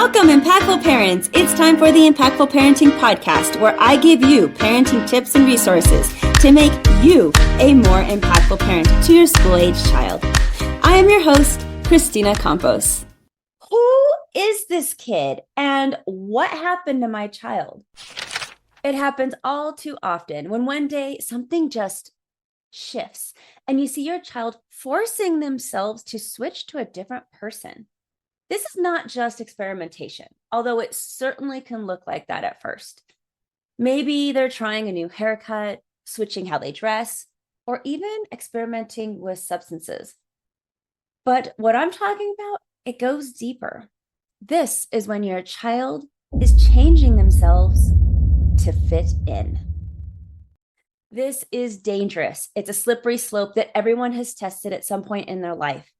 Welcome, Impactful Parents. It's time for the Impactful Parenting Podcast, where I give you parenting tips and resources to make you a more impactful parent to your school-age child. I am your host, Christina Campos. Who is this kid and what happened to my child? It happens all too often when one day something just shifts and you see your child forcing themselves to switch to a different person. This is not just experimentation, although it certainly can look like that at first. Maybe they're trying a new haircut, switching how they dress, or even experimenting with substances. But what I'm talking about, it goes deeper. This is when your child is changing themselves to fit in. This is dangerous. It's a slippery slope that everyone has tested at some point in their life.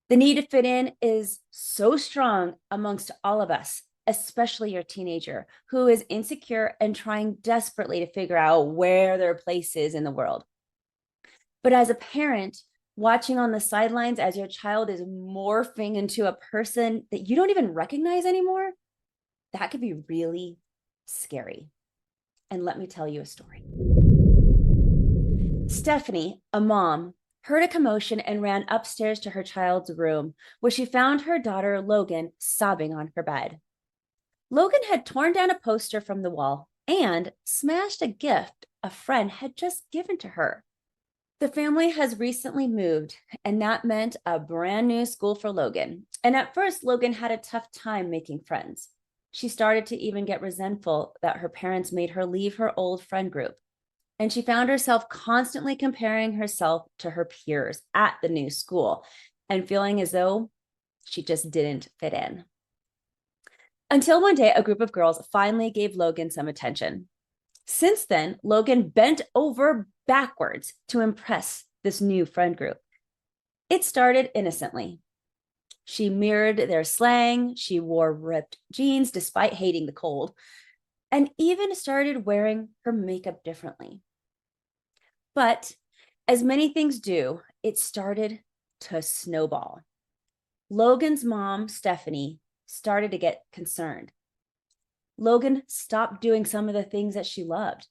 The need to fit in is so strong amongst all of us, especially your teenager who is insecure and trying desperately to figure out where their place is in the world. But as a parent, watching on the sidelines as your child is morphing into a person that you don't even recognize anymore, that could be really scary. And let me tell you a story. Stephanie, a mom, heard a commotion and ran upstairs to her child's room, where she found her daughter, Logan, sobbing on her bed. Logan had torn down a poster from the wall and smashed a gift a friend had just given to her. The family has recently moved, and that meant a brand new school for Logan. And at first, Logan had a tough time making friends. She started to even get resentful that her parents made her leave her old friend group. And she found herself constantly comparing herself to her peers at the new school and feeling as though she just didn't fit in. Until one day, a group of girls finally gave Logan some attention. Since then, Logan bent over backwards to impress this new friend group. It started innocently. She mirrored their slang, she wore ripped jeans despite hating the cold, and even started wearing her makeup differently. But as many things do, it started to snowball. Logan's mom, Stephanie, started to get concerned. Logan stopped doing some of the things that she loved.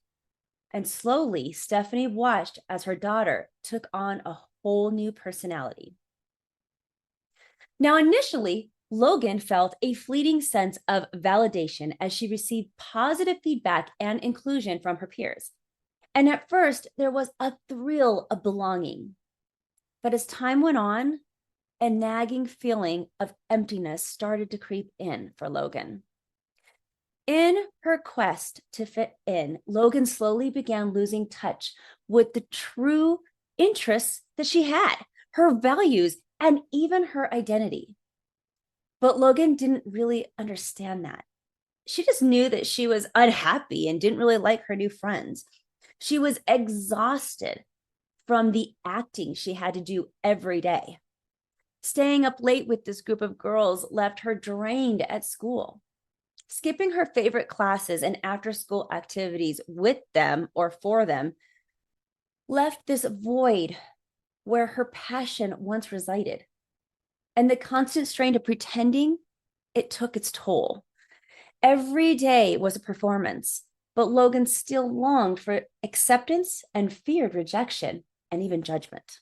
And slowly, Stephanie watched as her daughter took on a whole new personality. Now, initially, Logan felt a fleeting sense of validation as she received positive feedback and inclusion from her peers. And at first, there was a thrill of belonging. But as time went on, a nagging feeling of emptiness started to creep in for Logan. In her quest to fit in, Logan slowly began losing touch with the true interests that she had, her values, and even her identity. But Logan didn't really understand that. She just knew that she was unhappy and didn't really like her new friends. She was exhausted from the acting she had to do every day. Staying up late with this group of girls left her drained at school. Skipping her favorite classes and after-school activities with them or for them left this void where her passion once resided. And the constant strain of pretending, it took its toll. Every day was a performance, but Logan still longed for acceptance and feared rejection and even judgment.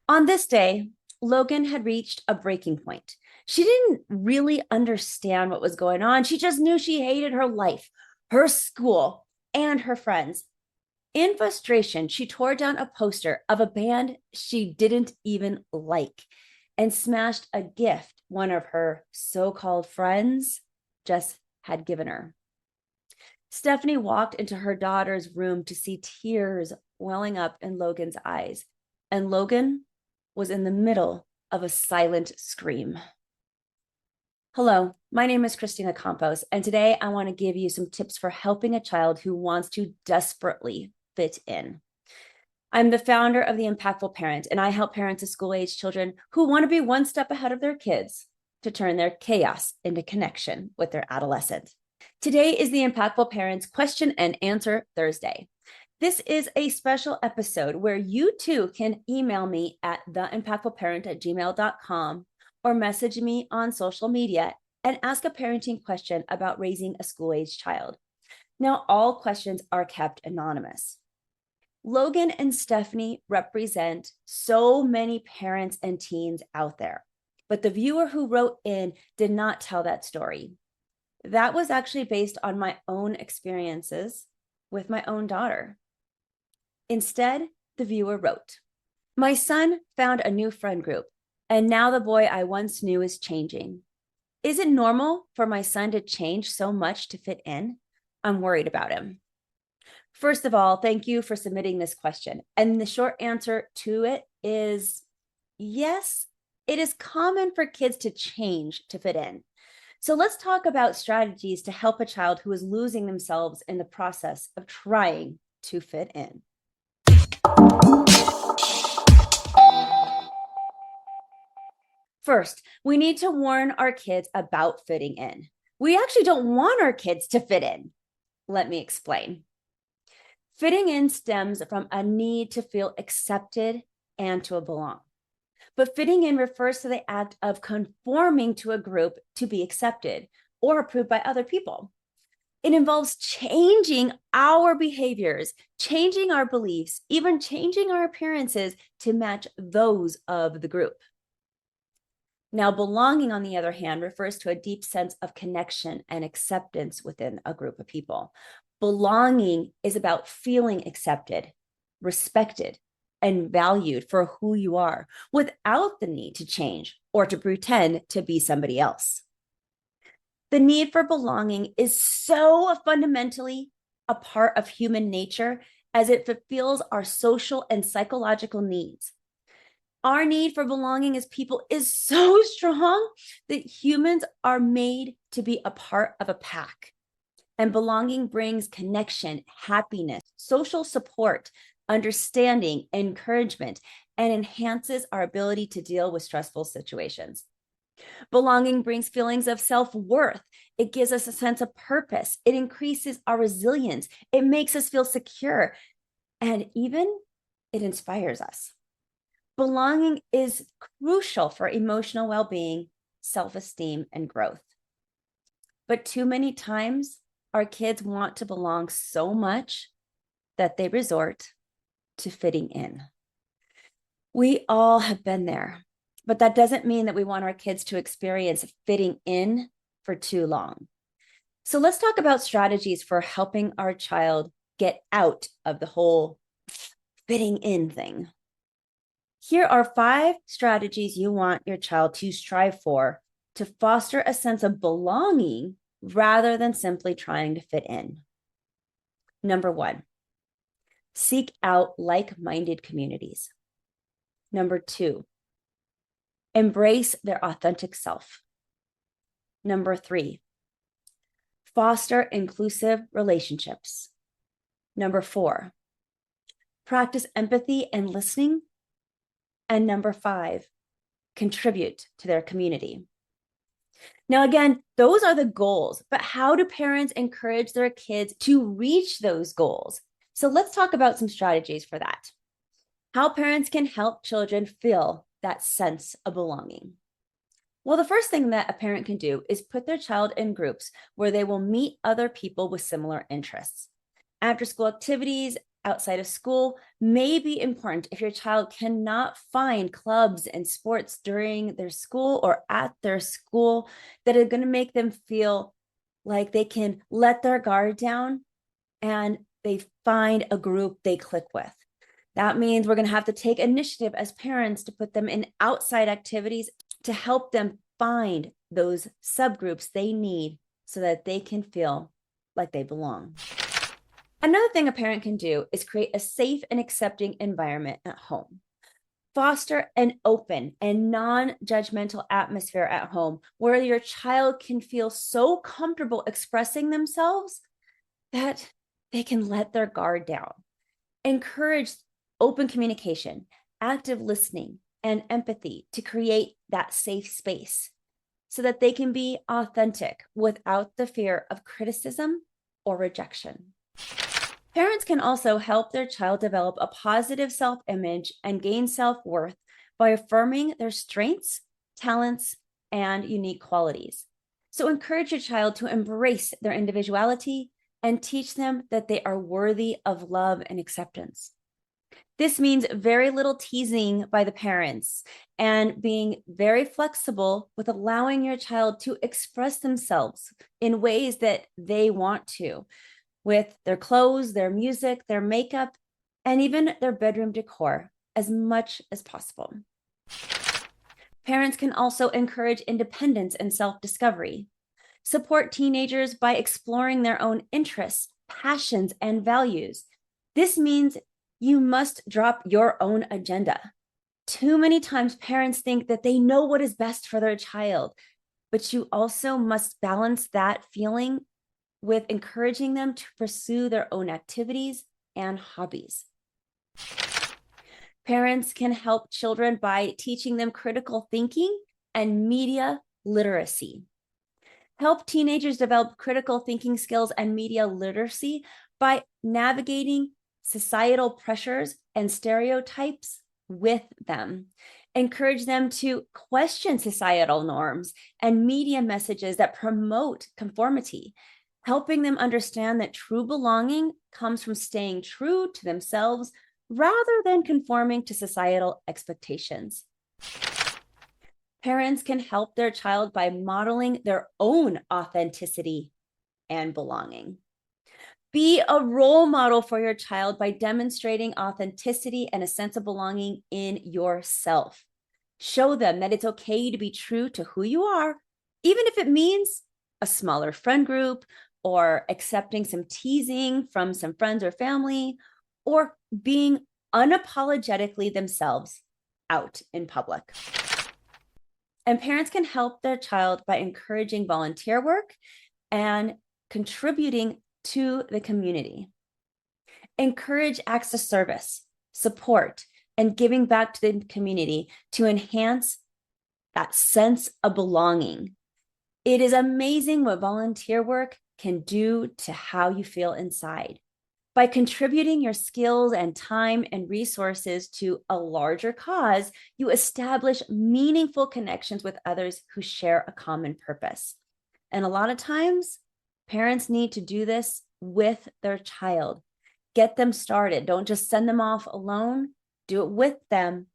On this day, Logan had reached a breaking point. She didn't really understand what was going on. She just knew she hated her life, her school, and her friends. In frustration, she tore down a poster of a band she didn't even like and smashed a gift one of her so-called friends just had given her. Stephanie walked into her daughter's room to see tears welling up in Logan's eyes, and Logan was in the middle of a silent scream. Hello, my name is Christina Campos, and today I want to give you some tips for helping a child who wants to desperately fit in. I'm the founder of The Impactful Parent, and I help parents of school-age children who want to be one step ahead of their kids to turn their chaos into connection with their adolescent. Today is the Impactful Parents Question and Answer Thursday. This is a special episode where you too can email me at theimpactfulparent@gmail.com or message me on social media and ask a parenting question about raising a school-age child. Now, all questions are kept anonymous. Logan and Stephanie represent so many parents and teens out there, but the viewer who wrote in did not tell that story. That was actually based on my own experiences with my own daughter. Instead, the viewer wrote, "My son found a new friend group, and now the boy I once knew is changing. Is it normal for my son to change so much to fit in? I'm worried about him." First of all, thank you for submitting this question. And the short answer to it is yes, it is common for kids to change to fit in. So let's talk about strategies to help a child who is losing themselves in the process of trying to fit in. First, we need to warn our kids about fitting in. We actually don't want our kids to fit in. Let me explain. Fitting in stems from a need to feel accepted and to belong. But fitting in refers to the act of conforming to a group to be accepted or approved by other people. It involves changing our behaviors, changing our beliefs, even changing our appearances to match those of the group. Now, belonging, on the other hand, refers to a deep sense of connection and acceptance within a group of people. Belonging is about feeling accepted, respected, and valued for who you are without the need to change or to pretend to be somebody else. The need for belonging is so fundamentally a part of human nature as it fulfills our social and psychological needs. Our need for belonging as people is so strong that humans are made to be a part of a pack. And belonging brings connection, happiness, social support, understanding, encouragement, and enhances our ability to deal with stressful situations. Belonging brings feelings of self-worth. It gives us a sense of purpose. It increases our resilience. It makes us feel secure. And even it inspires us. Belonging is crucial for emotional well-being, self-esteem, and growth. But too many times, our kids want to belong so much that they resort to fitting in. We all have been there, but that doesn't mean that we want our kids to experience fitting in for too long. So let's talk about strategies for helping our child get out of the whole fitting in thing. Here are 5 strategies you want your child to strive for to foster a sense of belonging rather than simply trying to fit in. Number 1, seek out like-minded communities. Number 2, embrace their authentic self. Number 3, foster inclusive relationships. Number 4, practice empathy and listening. And number 5, contribute to their community. Now, again, those are the goals, but how do parents encourage their kids to reach those goals? So let's talk about some strategies for that. How parents can help children feel that sense of belonging. Well, the first thing that a parent can do is put their child in groups where they will meet other people with similar interests. After-school activities outside of school may be important if your child cannot find clubs and sports during their school or at their school that are going to make them feel like they can let their guard down and they find a group they click with. That means we're going to have to take initiative as parents to put them in outside activities to help them find those subgroups they need so that they can feel like they belong. Another thing a parent can do is create a safe and accepting environment at home. Foster an open and non-judgmental atmosphere at home where your child can feel so comfortable expressing themselves that they can let their guard down. Encourage open communication, active listening, and empathy to create that safe space so that they can be authentic without the fear of criticism or rejection. Parents can also help their child develop a positive self-image and gain self-worth by affirming their strengths talents, and unique qualities. So encourage your child to embrace their individuality and teach them that they are worthy of love and acceptance. This means very little teasing by the parents and being very flexible with allowing your child to express themselves in ways that they want to, with their clothes, their music, their makeup, and even their bedroom decor as much as possible. Parents can also encourage independence and self-discovery. Support teenagers by exploring their own interests, passions, and values. This means you must drop your own agenda. Too many times parents think that they know what is best for their child, but you also must balance that feeling with encouraging them to pursue their own activities and hobbies. Parents can help children by teaching them critical thinking and media literacy. Help teenagers develop critical thinking skills and media literacy by navigating societal pressures and stereotypes with them. Encourage them to question societal norms and media messages that promote conformity, helping them understand that true belonging comes from staying true to themselves rather than conforming to societal expectations. Parents can help their child by modeling their own authenticity and belonging. Be a role model for your child by demonstrating authenticity and a sense of belonging in yourself. Show them that it's okay to be true to who you are, even if it means a smaller friend group or accepting some teasing from some friends or family, or being unapologetically themselves out in public. And parents can help their child by encouraging volunteer work and contributing to the community. Encourage acts of service, support, and giving back to the community to enhance that sense of belonging. It is amazing what volunteer work can do to how you feel inside. By contributing your skills and time and resources to a larger cause, you establish meaningful connections with others who share a common purpose. And a lot of times, parents need to do this with their child. Get them started. Don't just send them off alone. Do it with them.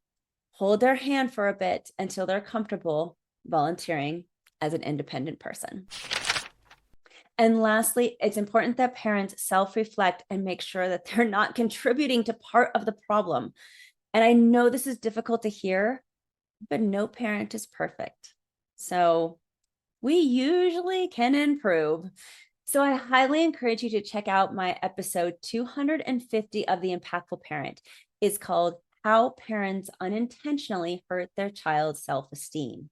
Hold their hand for a bit until they're comfortable volunteering as an independent person. And lastly, it's important that parents self-reflect and make sure that they're not contributing to part of the problem. And I know this is difficult to hear, but no parent is perfect. So we usually can improve. So I highly encourage you to check out my episode 250 of The Impactful Parent. It's called How Parents Unintentionally Hurt Their Child's Self-Esteem.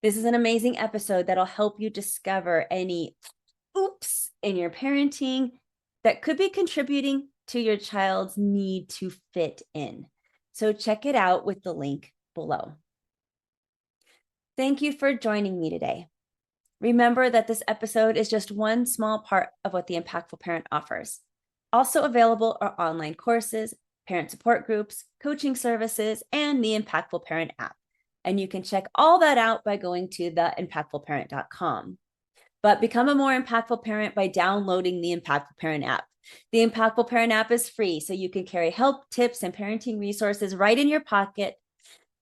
This is an amazing episode that'll help you discover any oops in your parenting that could be contributing to your child's need to fit in. So check it out with the link below. Thank you for joining me today. Remember that this episode is just one small part of what The Impactful Parent offers. Also available are online courses, parent support groups, coaching services, and the Impactful Parent app. And you can check all that out by going to theimpactfulparent.com. But become a more impactful parent by downloading the Impactful Parent app. The Impactful Parent app is free, so you can carry help, tips, and parenting resources right in your pocket,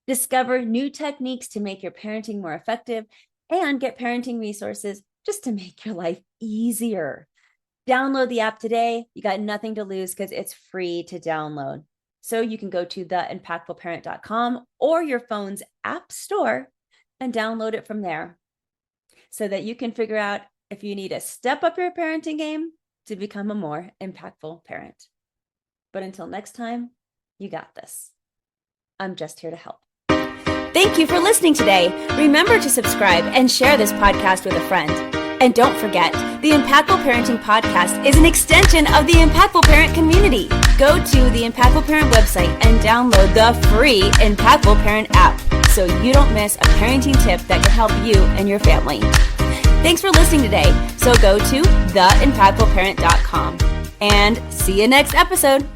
discover new techniques to make your parenting more effective, and get parenting resources just to make your life easier. Download the app today. You got nothing to lose because it's free to download. So you can go to theimpactfulparent.com or your phone's app store and download it from there, so that you can figure out if you need to step up your parenting game to become a more impactful parent. But until next time, you got this. I'm just here to help. Thank you for listening today. Remember to subscribe and share this podcast with a friend. And don't forget, the Impactful Parenting Podcast is an extension of the Impactful Parent community. Go to the Impactful Parent website and download the free Impactful Parent app so you don't miss a parenting tip that can help you and your family. Thanks for listening today. So go to theimpactfulparent.com and see you next episode.